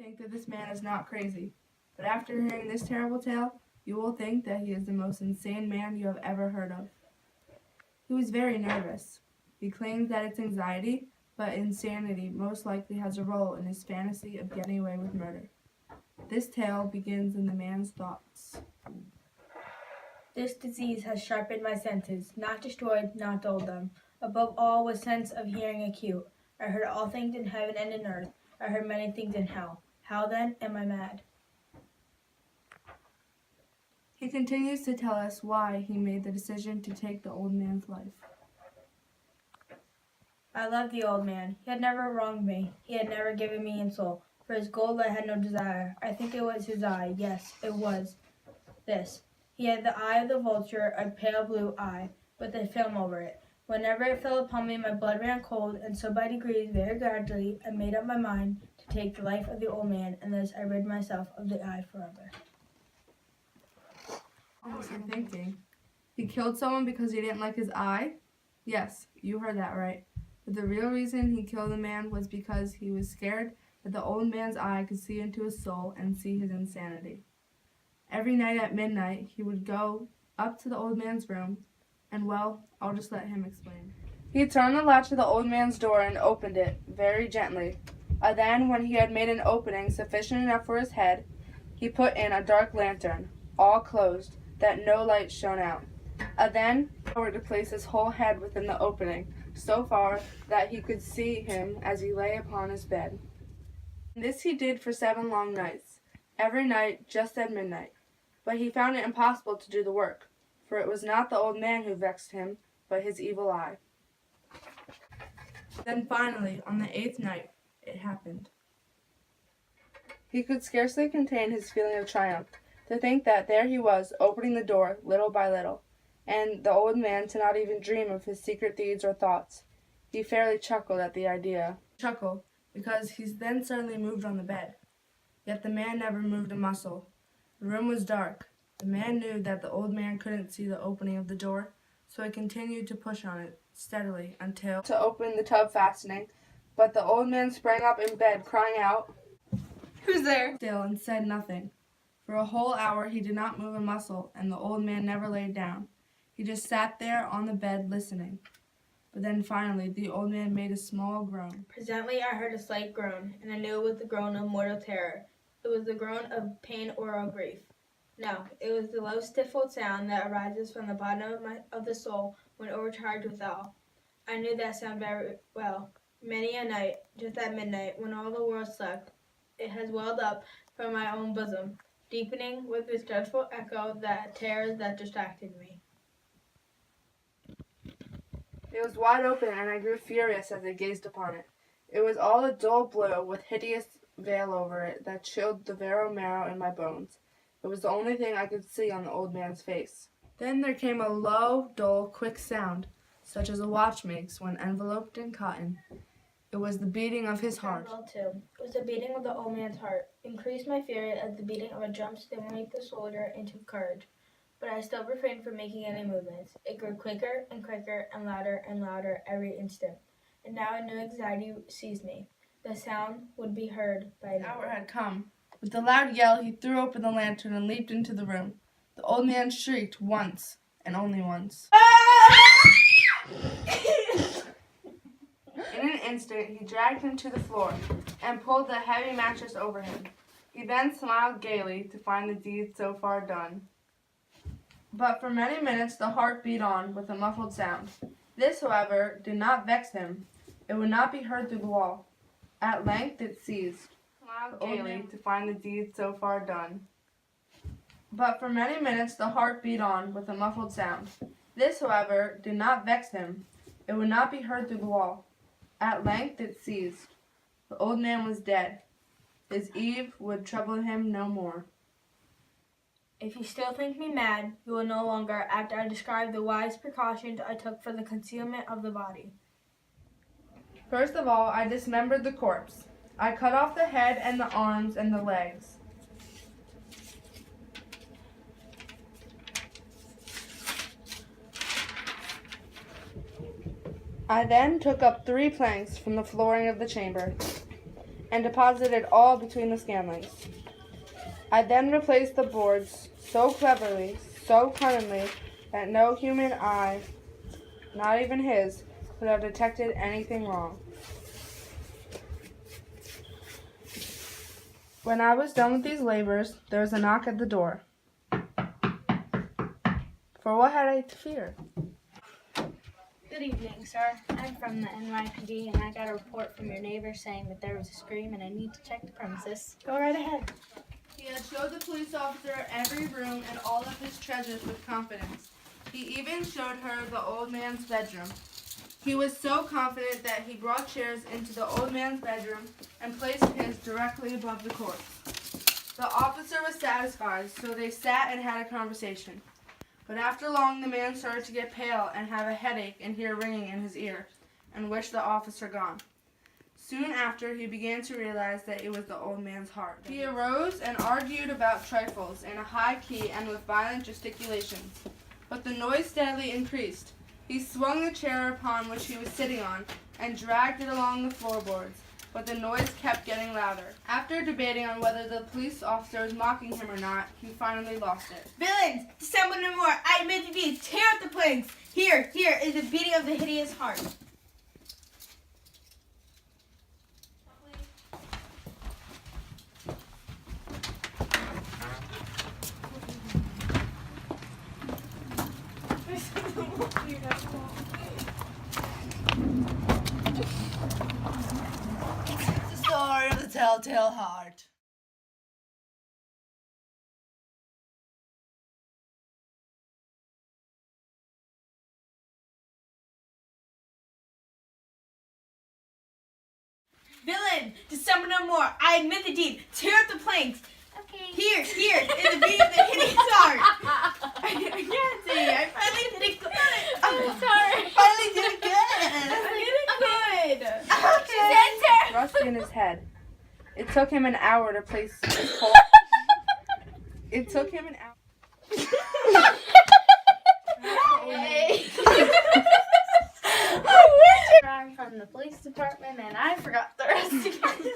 Think that this man is not crazy, but after hearing this terrible tale, you will think that he is the most insane man you have ever heard of. He was very nervous. He claims that it's anxiety, but insanity most likely has a role in his fantasy of getting away with murder. This tale begins in the man's thoughts. This disease has sharpened my senses, not destroyed, not dulled them. Above all was sense of hearing acute. I heard all things in heaven and in earth. I heard many things in hell. How then am I mad? He continues to tell us why he made the decision to take the old man's life. I loved the old man. He had never wronged me. He had never given me insult. For his gold I had no desire. I think it was his eye. Yes, it was this. He had the eye of the vulture, a pale blue eye, with a film over it. Whenever it fell upon me, my blood ran cold, and so by degrees, very gradually, I made up my mind to take the life of the old man, and thus I rid myself of the eye forever. What was he thinking? He killed someone because he didn't like his eye? Yes, you heard that right. But the real reason he killed the man was because he was scared that the old man's eye could see into his soul and see his insanity. Every night at midnight, he would go up to the old man's room, and well, I'll just let him explain. He turned the latch of the old man's door and opened it, very gently. Then, when he had made an opening sufficient enough for his head, he put in a dark lantern, all closed, that no light shone out. Then, he ordered to place his whole head within the opening, so far that he could see him as he lay upon his bed. This he did for 7 long nights, every night just at midnight. But he found it impossible to do the work, for it was not the old man who vexed him, but his evil eye. Then finally, on the 8th night, it happened. He could scarcely contain his feeling of triumph, to think that there he was, opening the door, little by little, and the old man to not even dream of his secret deeds or thoughts. He fairly chuckled at the idea. Chuckled, because he then suddenly moved on the bed. Yet the man never moved a muscle. The room was dark. The man knew that the old man couldn't see the opening of the door, so he continued to push on it steadily until to open the tub fastening. But the old man sprang up in bed, crying out, "Who's there?" still, and said nothing. For a whole hour he did not move a muscle, and the old man never laid down. He just sat there on the bed listening. But then finally the old man made a small groan. Presently I heard a slight groan, and I knew it was the groan of mortal terror. It was the groan of pain or of grief. No, it was the low, stifled sound that arises from the bottom of the soul when overcharged with awe. I knew that sound very well. Many a night, just at midnight, when all the world slept, it has welled up from my own bosom, deepening with its dreadful echo the terrors that distracted me. It was wide open, and I grew furious as I gazed upon it. It was all a dull blue, with hideous veil over it that chilled the very marrow in my bones. It was the only thing I could see on the old man's face. Then there came a low, dull, quick sound, such as a watch makes when enveloped in cotton. It was the beating of his heart. Too. It was the beating of the old man's heart. Increased my fury as the beating of a drum stimulates the soldier into courage. But I still refrained from making any movements. It grew quicker and quicker and louder every instant. And now a new anxiety seized me. The sound would be heard by The hour had come. With a loud yell, he threw open the lantern and leaped into the room. The old man shrieked once, and only once. In an instant, he dragged him to the floor and pulled the heavy mattress over him. He then smiled gaily to find the deed so far done. But for many minutes the heart beat on with a muffled sound. This, however, did not vex him. It would not be heard through the wall. At length it ceased. Smiled gaily to find the deed so far done. But for many minutes the heart beat on with a muffled sound. This, however, did not vex him. It would not be heard through the wall. At length it ceased. The old man was dead. His Eve would trouble him no more. If you still think me mad, you will no longer after I describe the wise precautions I took for the concealment of the body. First of all, I dismembered the corpse. I cut off the head and the arms and the legs. I then took up 3 planks from the flooring of the chamber. and deposited it all between the scanlings. I then replaced the boards so cleverly, so cunningly, that no human eye, not even his, could have detected anything wrong. When I was done with these labors, there was a knock at the door. For what had I to fear? Good evening, sir. I'm from the NYPD, and I got a report from your neighbor saying that there was a scream, and I need to check the premises. Go right ahead. He had showed the police officer every room and all of his treasures with confidence. He even showed her the old man's bedroom. He was so confident that he brought chairs into the old man's bedroom and placed his directly above the corpse. The officer was satisfied, so they sat and had a conversation. But after long, the man started to get pale and have a headache and hear ringing in his ear, and wished the officer gone. Soon after, he began to realize that it was the old man's heart. He arose and argued about trifles in a high key and with violent gesticulations. But the noise steadily increased. He swung the chair upon which he was sitting on and dragged it along the floorboards, but the noise kept getting louder. After debating on whether the police officer was mocking him or not, he finally lost it. Villains, dissemble no more. I admit to thee. Tear out the planks. Here is the beating of the hideous heart. The story of the telltale heart. Villain, dissemble no more. I admit the deed. Tear out the planks. Okay. Here is the beating of the hideous heart. I can't say. I finally did it good. I'm sorry. Finally did it good. I did it good. Okay. Rusty in his head. It took him an hour to place his whole... It took him an hour... I'm from the police department, and I forgot the rest again.